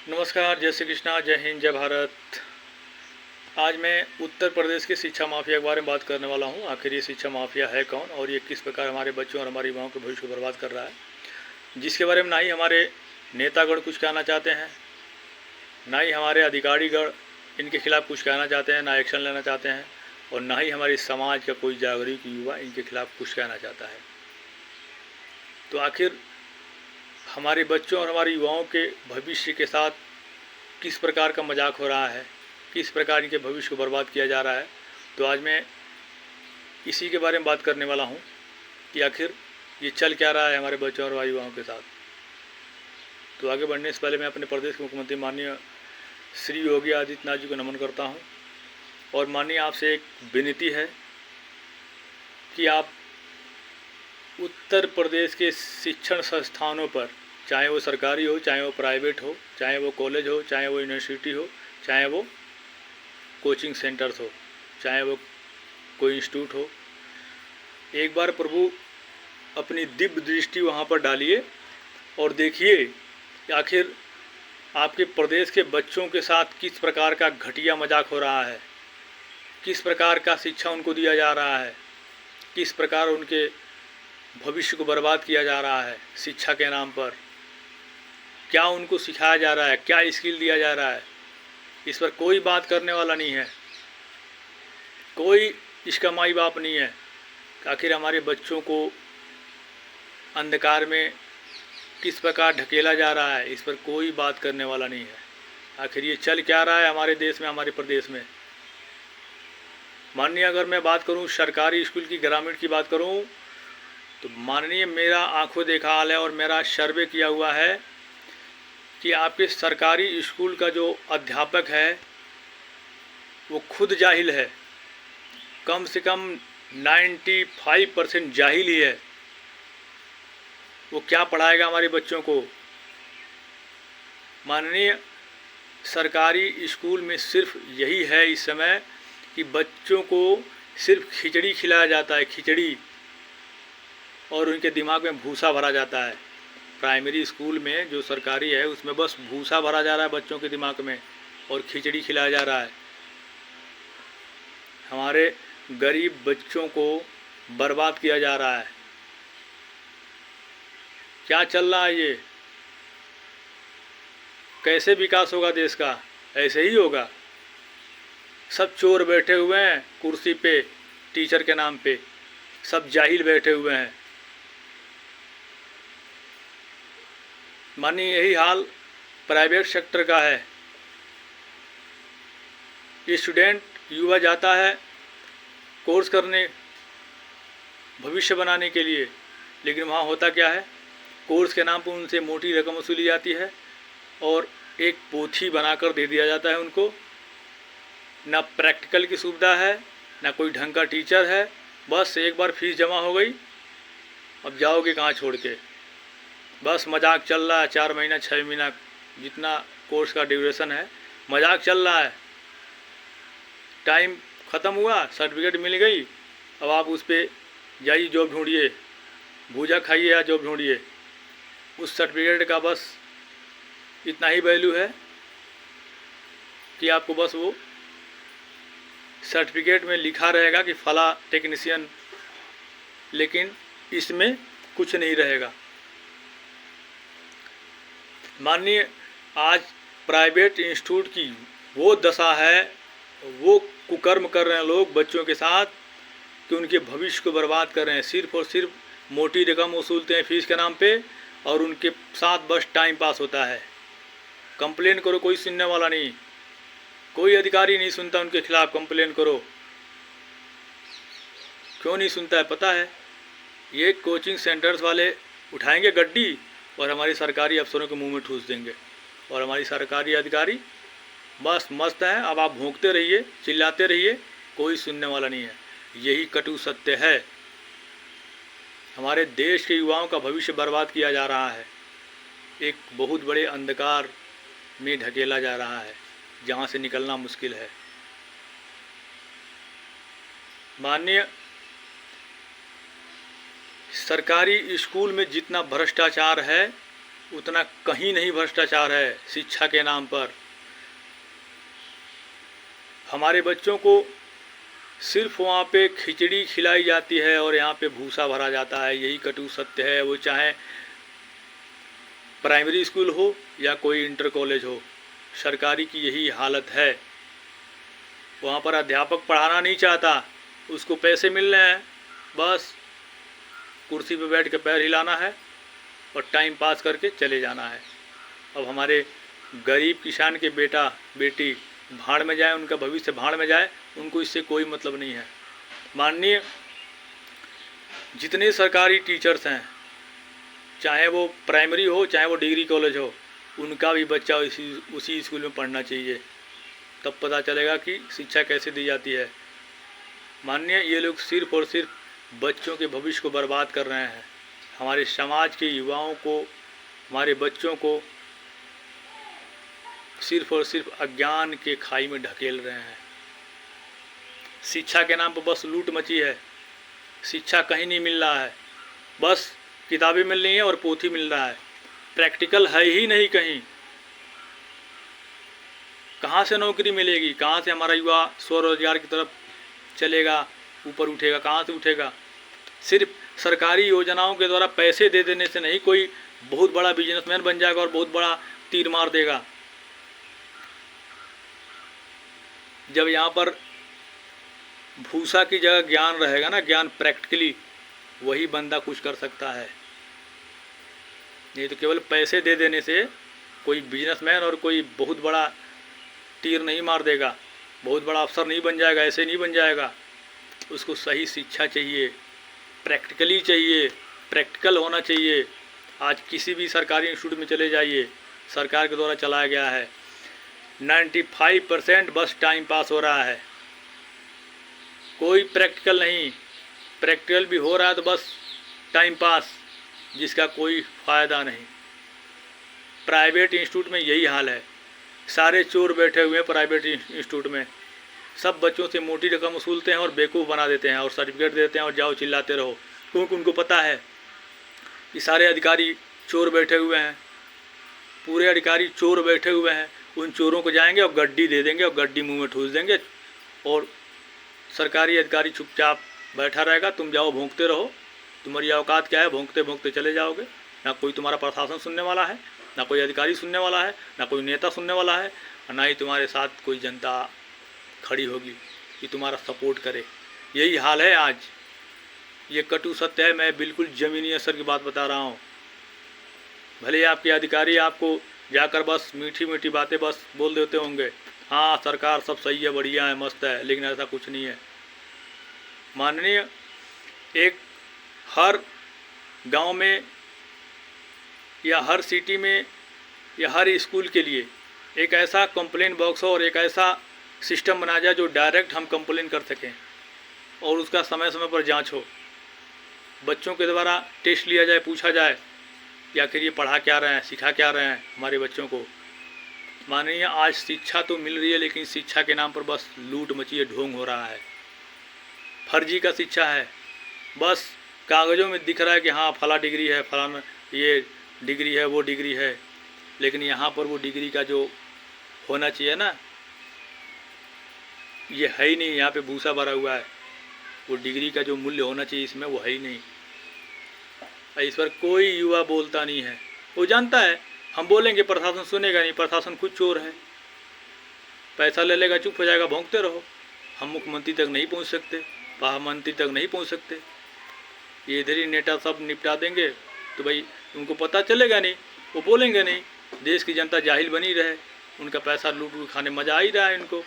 नमस्कार, जय श्री कृष्णा, जय हिंद, जय भारत। आज मैं उत्तर प्रदेश के शिक्षा माफिया के बारे में बात करने वाला हूँ। आखिर ये शिक्षा माफिया है कौन और ये किस प्रकार हमारे बच्चों और हमारे युवाओं के भविष्य को बर्बाद कर रहा है, जिसके बारे में ना ही हमारे नेतागण कुछ कहना चाहते हैं, ना ही हमारे अधिकारीगण इनके खिलाफ़ कुछ कहना चाहते हैं, ना एक्शन लेना चाहते हैं, और ना ही हमारे समाज का कोई जागरूक युवा इनके खिलाफ़ कुछ कहना चाहता है। तो आखिर हमारे बच्चों और हमारे युवाओं के भविष्य के साथ किस प्रकार का मजाक हो रहा है, किस प्रकार इनके भविष्य को बर्बाद किया जा रहा है। तो आज मैं इसी के बारे में बात करने वाला हूँ कि आखिर ये चल क्या रहा है हमारे बच्चों और युवाओं के साथ। तो आगे बढ़ने से पहले मैं अपने प्रदेश के मुख्यमंत्री माननीय श्री योगी आदित्यनाथ जी को नमन करता हूँ और माननीय आपसे एक विनती है कि आप उत्तर प्रदेश के शिक्षण संस्थानों पर, चाहे वो सरकारी हो, चाहे वो प्राइवेट हो, चाहे वो कॉलेज हो, चाहे वो यूनिवर्सिटी हो, चाहे वो कोचिंग सेंटर्स हो, चाहे वो कोई इंस्टीट्यूट हो, एक बार प्रभु अपनी दिव्य दृष्टि वहाँ पर डालिए और देखिए कि आखिर आपके प्रदेश के बच्चों के साथ किस प्रकार का घटिया मजाक हो रहा है, किस प्रकार का शिक्षा उनको दिया जा रहा है, किस प्रकार उनके भविष्य को बर्बाद किया जा रहा है। शिक्षा के नाम पर क्या उनको सिखाया जा रहा है, क्या स्किल दिया जा रहा है, इस पर कोई बात करने वाला नहीं है, कोई इसका माई बाप नहीं है। आखिर हमारे बच्चों को अंधकार में किस प्रकार ढकेला जा रहा है, इस पर कोई बात करने वाला नहीं है। आखिर ये चल क्या रहा है हमारे देश में, हमारे प्रदेश में। माननीय अगर मैं बात करूं सरकारी स्कूल की, ग्रामीण की बात करूं, तो माननीय मेरा आंखों देखा हाल है और मेरा सर्वे किया हुआ है कि आपके सरकारी स्कूल का जो अध्यापक है वो खुद जाहिल है, कम से कम 95% जाहिल ही है। वो क्या पढ़ाएगा हमारे बच्चों को। माननीय सरकारी स्कूल में सिर्फ यही है इस समय कि बच्चों को सिर्फ खिचड़ी खिलाया जाता है, खिचड़ी, और उनके दिमाग में भूसा भरा जाता है। प्राइमरी स्कूल में जो सरकारी है उसमें बस भूसा भरा जा रहा है बच्चों के दिमाग में और खिचड़ी खिलाया जा रहा है। हमारे गरीब बच्चों को बर्बाद किया जा रहा है। क्या चल रहा है ये, कैसे विकास होगा देश का? ऐसे ही होगा। सब चोर बैठे हुए हैं कुर्सी पे टीचर के नाम पे, सब जाहिल बैठे हुए हैं। मानिए यही हाल प्राइवेट सेक्टर का है। स्टूडेंट युवा जाता है कोर्स करने, भविष्य बनाने के लिए, लेकिन वहाँ होता क्या है, कोर्स के नाम पर उनसे मोटी रकम वसूली जाती है और एक पोथी बनाकर दे दिया जाता है उनको। ना प्रैक्टिकल की सुविधा है, ना कोई ढंग का टीचर है, बस एक बार फीस जमा हो गई, अब जाओगे कहाँ छोड़ के। बस मजाक चल रहा है, 4 महीना 6 महीना जितना कोर्स का ड्यूरेशन है, मजाक चल रहा है। टाइम ख़त्म हुआ, सर्टिफिकेट मिल गई, अब आप उस पर जाइए जॉब ढूंढिए, भूजा खाइए या जॉब ढूंढिए। उस सर्टिफिकेट का बस इतना ही वैल्यू है कि आपको बस वो सर्टिफिकेट में लिखा रहेगा कि फला टेक्नीशियन, लेकिन इसमें कुछ नहीं रहेगा। माननीय आज प्राइवेट इंस्टीट्यूट की वो दशा है, वो कुकर्म कर रहे हैं लोग बच्चों के साथ कि उनके भविष्य को बर्बाद कर रहे हैं। सिर्फ और सिर्फ मोटी रकम वसूलते हैं फीस के नाम पे और उनके साथ बस टाइम पास होता है। कंप्लेन करो, कोई सुनने वाला नहीं, कोई अधिकारी नहीं सुनता उनके खिलाफ़। कंप्लेन करो, क्यों नहीं सुनता है पता है? ये कोचिंग सेंटर्स वाले उठाएंगे गड्डी और हमारी सरकारी अफसरों के मुंह में ठूस देंगे और हमारी सरकारी अधिकारी बस मस्त हैं। अब आप भौंकते रहिए, चिल्लाते रहिए, कोई सुनने वाला नहीं है। यही कटु सत्य है। हमारे देश के युवाओं का भविष्य बर्बाद किया जा रहा है, एक बहुत बड़े अंधकार में ढकेला जा रहा है जहाँ से निकलना मुश्किल है। माननीय सरकारी स्कूल में जितना भ्रष्टाचार है उतना कहीं नहीं भ्रष्टाचार है शिक्षा के नाम पर। हमारे बच्चों को सिर्फ वहाँ पे खिचड़ी खिलाई जाती है और यहाँ पे भूसा भरा जाता है, यही कटु सत्य है। वो चाहे प्राइमरी स्कूल हो या कोई इंटर कॉलेज हो, सरकारी की यही हालत है। वहाँ पर अध्यापक पढ़ाना नहीं चाहता, उसको पैसे मिल रहे हैं, बस कुर्सी पे बैठ के पैर हिलाना है और टाइम पास करके चले जाना है। अब हमारे गरीब किसान के बेटा बेटी भाड़ में जाए, उनका भविष्य भाड़ में जाए, उनको इससे कोई मतलब नहीं है। माननीय जितने सरकारी टीचर्स हैं, चाहे वो प्राइमरी हो चाहे वो डिग्री कॉलेज हो, उनका भी बच्चा उसी स्कूल में पढ़ना चाहिए, तब पता चलेगा कि शिक्षा कैसे दी जाती है। माननीय ये लोग सिर्फ और सिर्फ बच्चों के भविष्य को बर्बाद कर रहे हैं। हमारे समाज के युवाओं को, हमारे बच्चों को सिर्फ और सिर्फ अज्ञान के खाई में ढकेल रहे हैं। शिक्षा के नाम पर बस लूट मची है। शिक्षा कहीं नहीं मिल रहा है, बस किताबें मिल रही हैं और पोथी मिल रहा है, प्रैक्टिकल है ही नहीं कहीं। कहाँ से नौकरी मिलेगी, कहाँ से हमारा युवा स्वरोजगार की तरफ चलेगा, ऊपर उठेगा, कहाँ से उठेगा। सिर्फ सरकारी योजनाओं के द्वारा पैसे दे देने से नहीं कोई बहुत बड़ा बिजनेसमैन बन जाएगा और बहुत बड़ा तीर मार देगा। जब यहाँ पर भूसा की जगह ज्ञान रहेगा ना, ज्ञान प्रैक्टिकली, वही बंदा कुछ कर सकता है। नहीं तो केवल पैसे दे देने से कोई बिजनेसमैन और कोई बहुत बड़ा तीर नहीं मार देगा, बहुत बड़ा अफसर नहीं बन जाएगा, ऐसे नहीं बन जाएगा। उसको सही शिक्षा चाहिए, प्रैक्टिकली चाहिए, प्रैक्टिकल होना चाहिए। आज किसी भी सरकारी इंस्टीट्यूट में चले जाइए, सरकार के द्वारा चलाया गया है, 95% बस टाइम पास हो रहा है, कोई प्रैक्टिकल नहीं। प्रैक्टिकल भी हो रहा है तो बस टाइम पास, जिसका कोई फ़ायदा नहीं। प्राइवेट इंस्टीट्यूट में यही हाल है, सारे चोर बैठे हुए हैं प्राइवेट इंस्टीट्यूट में। सब बच्चों से मोटी रकम वसूलते हैं और बेवकूफ़ बना देते हैं और सर्टिफिकेट देते हैं और जाओ चिल्लाते रहो, क्योंकि उनको पता है कि सारे अधिकारी चोर बैठे हुए हैं, पूरे अधिकारी चोर बैठे हुए हैं। उन चोरों को जाएंगे और गड्डी दे देंगे और गड्डी मुंह में ठूस देंगे और सरकारी अधिकारी चुपचाप बैठा रहेगा। तुम जाओ भौंकते रहो, तुम्हारी औकात क्या है, भौंकते भौंकते चले जाओगे। ना कोई तुम्हारा प्रशासन सुनने वाला है, ना कोई अधिकारी सुनने वाला है, ना कोई नेता सुनने वाला है, और ना ही तुम्हारे साथ कोई जनता खड़ी होगी कि तुम्हारा सपोर्ट करे। यही हाल है आज। ये कटु सत्य है, मैं बिल्कुल ज़मीनी असर की बात बता रहा हूँ। भले आपके अधिकारी आपको जाकर बस मीठी मीठी बातें बस बोल देते होंगे, हाँ सरकार सब सही है, बढ़िया है, मस्त है, लेकिन ऐसा कुछ नहीं है। माननीय एक हर गांव में या हर सिटी में या हर स्कूल के लिए एक ऐसा कंप्लेंट बॉक्स हो और एक ऐसा सिस्टम बनाया जाए जो डायरेक्ट हम कंप्लेन कर सकें और उसका समय समय पर जांच हो। बच्चों के द्वारा टेस्ट लिया जाए, पूछा जाए कि आखिर ये पढ़ा क्या रहे हैं, सिखा क्या रहे हैं हमारे बच्चों को। माननीय आज शिक्षा तो मिल रही है, लेकिन शिक्षा के नाम पर बस लूट मची है, ढोंग हो रहा है, फर्जी का शिक्षा है। बस कागज़ों में दिख रहा है कि हाँ फला डिग्री है, फलाना ये डिग्री है, वो डिग्री है, लेकिन यहाँ पर वो डिग्री का जो होना चाहिए ना, ये है ही नहीं। यहाँ पे भूसा भरा हुआ है, वो डिग्री का जो मूल्य होना चाहिए इसमें वो है ही नहीं। इस पर कोई युवा बोलता नहीं है। वो जानता है हम बोलेंगे प्रशासन सुनेगा नहीं, प्रशासन खुद चोर है, पैसा ले लेगा, चुप हो जाएगा, भौंकते रहो। हम मुख्यमंत्री तक नहीं पहुंच सकते, महामंत्री तक नहीं पहुंच सकते, ये इधर ही नेता सब निपटा देंगे। तो भाई उनको पता चलेगा नहीं, वो बोलेंगे नहीं, देश की जनता जाहिल बनी रहे, उनका पैसा लूट के खाने मज़ा आ ही रहा है इनको।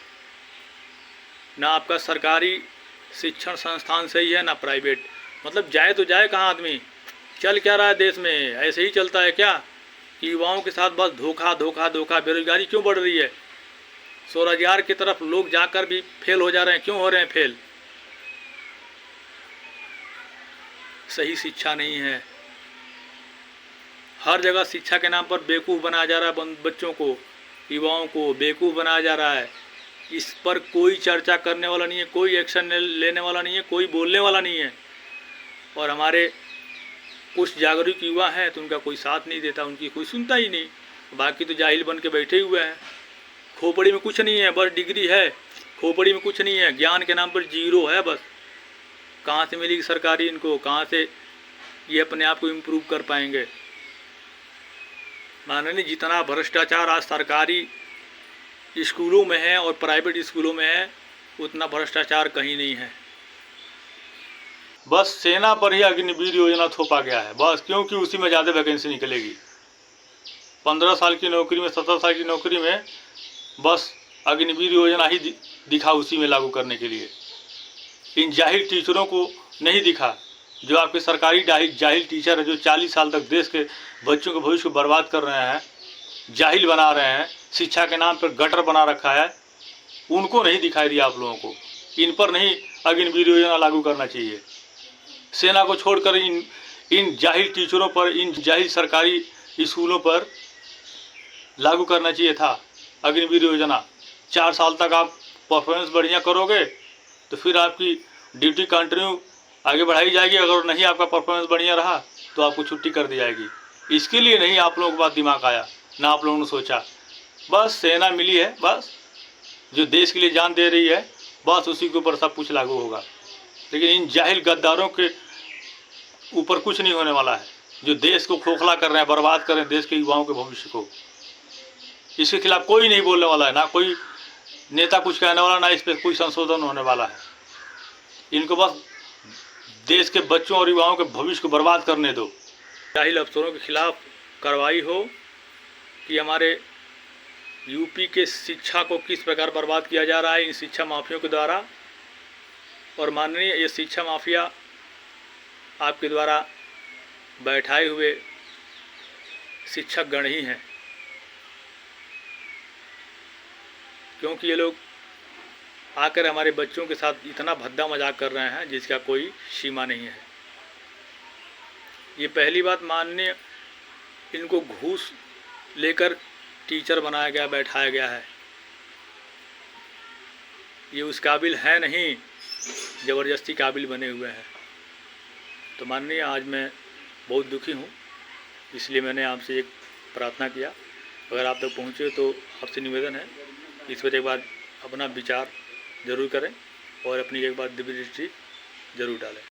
ना आपका सरकारी शिक्षण संस्थान सही है, ना प्राइवेट। मतलब जाए तो जाए कहाँ आदमी, चल क्या रहा है देश में, ऐसे ही चलता है क्या कि युवाओं के साथ बस धोखा धोखा धोखा। बेरोजगारी क्यों बढ़ रही है, स्वरोजगार की तरफ लोग जाकर भी फेल हो जा रहे हैं, क्यों हो रहे हैं फेल? सही शिक्षा नहीं है। हर जगह शिक्षा के नाम पर बेवकूफ़ बनाया जा रहा है, बच्चों को, युवाओं को बेवकूफ़ बनाया जा रहा है। इस पर कोई चर्चा करने वाला नहीं है, कोई एक्शन लेने वाला नहीं है, कोई बोलने वाला नहीं है। और हमारे कुछ जागरूक युवा हैं तो उनका कोई साथ नहीं देता, उनकी कोई सुनता ही नहीं। बाकी तो जाहिल बन के बैठे हुए हैं। खोपड़ी में कुछ नहीं है, बस डिग्री है, खोपड़ी में कुछ नहीं है, ज्ञान के नाम पर जीरो है बस। कहाँ से मिलेगी सरकारी इनको, कहाँ से ये अपने आप को इम्प्रूव कर पाएंगे। माननीय, जितना भ्रष्टाचार आज सरकारी स्कूलों में है और प्राइवेट स्कूलों में है, उतना भ्रष्टाचार कहीं नहीं है। बस सेना पर ही अग्निवीर योजना थोपा गया है बस, क्योंकि उसी में ज़्यादा वैकेंसी निकलेगी। 15 साल की नौकरी में, 17 साल की नौकरी में बस अग्निवीर योजना ही दिखा उसी में लागू करने के लिए। इन जाहिल टीचरों को नहीं दिखा, जो आपके सरकारी जाहिल टीचर है, जो 40 साल तक देश के बच्चों के भविष्य को बर्बाद कर रहे हैं, जाहिल बना रहे हैं, शिक्षा के नाम पर गटर बना रखा है, उनको नहीं दिखाई दिया आप लोगों को। इन पर नहीं अग्निवीर योजना लागू करना चाहिए। सेना को छोड़कर इन जाहिल टीचरों पर, इन जाहिल सरकारी स्कूलों पर लागू करना चाहिए था अग्निवीर योजना। 4 साल तक आप परफॉर्मेंस बढ़िया करोगे तो फिर आपकी ड्यूटी कंटिन्यू आगे बढ़ाई जाएगी। अगर नहीं आपका परफॉर्मेंस बढ़िया रहा तो आपको छुट्टी कर दी जाएगी। इसके लिए नहीं आप लोगों के पास दिमाग आया, ना आप लोगों ने सोचा। बस सेना मिली है, बस जो देश के लिए जान दे रही है, बस उसी के ऊपर सब कुछ लागू होगा। लेकिन इन जाहिल गद्दारों के ऊपर कुछ नहीं होने वाला है, जो देश को खोखला कर रहे हैं, बर्बाद कर रहे हैं देश के युवाओं के भविष्य को। इसके खिलाफ कोई नहीं बोलने वाला है, ना कोई नेता कुछ कहने वाला, ना इस पर कोई संशोधन होने वाला है। इनको बस देश के बच्चों और युवाओं के भविष्य को बर्बाद करने दो। जाहिल अफसरों के खिलाफ कार्रवाई हो कि हमारे यूपी के शिक्षा को किस प्रकार बर्बाद किया जा रहा है इन शिक्षा माफियों के द्वारा। और माननीय, ये शिक्षा माफिया आपके द्वारा बैठाए हुए शिक्षक गण ही हैं, क्योंकि ये लोग आकर हमारे बच्चों के साथ इतना भद्दा मजाक कर रहे हैं जिसका कोई सीमा नहीं है। ये पहली बात, माननीय, इनको घूस लेकर टीचर बनाया गया, बैठाया गया है। ये उस काबिल है नहीं, ज़बरदस्ती काबिल बने हुए हैं। तो माननीय, आज मैं बहुत दुखी हूँ, इसलिए मैंने आपसे एक प्रार्थना किया। अगर आप तक पहुँचे तो आपसे निवेदन है, इस पर एक बार अपना विचार ज़रूर करें और अपनी एक बार दिव्य दृष्टि ज़रूर डालें।